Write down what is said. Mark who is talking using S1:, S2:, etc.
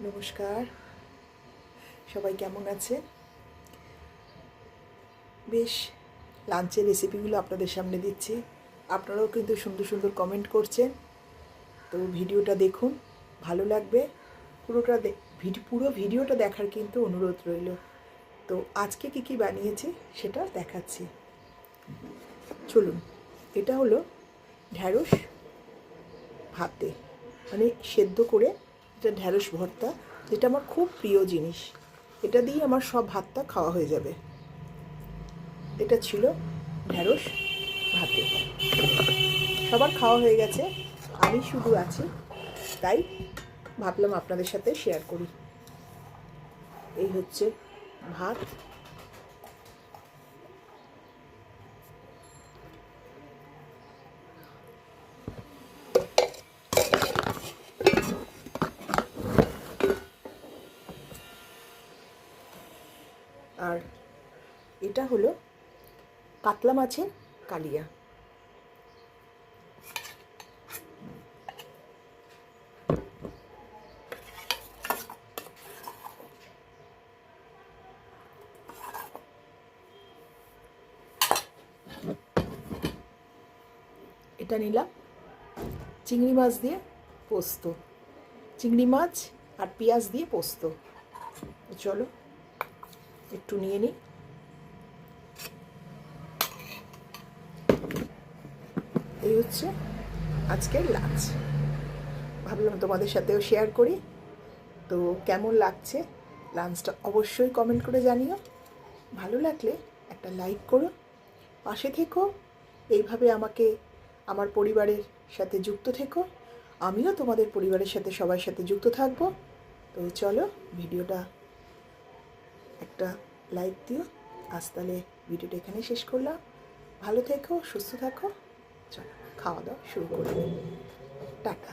S1: নমস্কার, সবাই কেমন আছে? বেশ লাঞ্চের রেসিপিগুলো আপনাদের সামনে দিচ্ছি। আপনারাও কিন্তু সুন্দর সুন্দর কমেন্ট করছেন, তো ভিডিওটা দেখুন, ভালো লাগবে। পুরো ভিডিওটা দেখার কিন্তু অনুরোধ রইল। তো আজকে কি কি বানিয়েছি সেটা দেখাচ্ছি, চলুন। এটা হলো ঢ্যাঁড়স ভাতে, মানে সেদ্ধ করে এটা ঢ্যাঁড়স ভর্তা, যেটা আমার খুব প্রিয় জিনিস। এটা দিয়ে আমার সব ভাতটা খাওয়া হয়ে যাবে। এটা ছিল ঢ্যাঁড়স ভাতে। সবার খাওয়া হয়ে গেছে, আমি শুধু আছি, তাই ভাবলাম আপনাদের সাথে শেয়ার করি। এই হচ্ছে ভাত, আর এটা হলো কাতলা মাছের কালিয়া। এটা নিলাম চিংড়ি মাছ দিয়ে পোস্ত, চিংড়ি মাছ আর পেঁয়াজ দিয়ে পোস্ত। চলো একটু নিয়ে নিই। এই হচ্ছে আজকের লাঞ্চ, ভাবলাম তোমাদের সাথেও শেয়ার করি। তো কেমন লাগছে লাঞ্চটা অবশ্যই কমেন্ট করে জানিও। ভালো লাগলে একটা লাইক করো, পাশে থেকো, এইভাবে আমাকে আমার পরিবারের সাথে যুক্ত থেকো, আমিও তোমাদের পরিবারের সাথে সবার সাথে যুক্ত থাকবো। তো চলো ভিডিওটা একটা লাইক দিও। আজ তাহলে ভিডিওটা এখানে শেষ করলাম। ভালো থেকো, সুস্থ থাকো। চলো খাওয়া দাওয়া শুরু করবো। টাটা।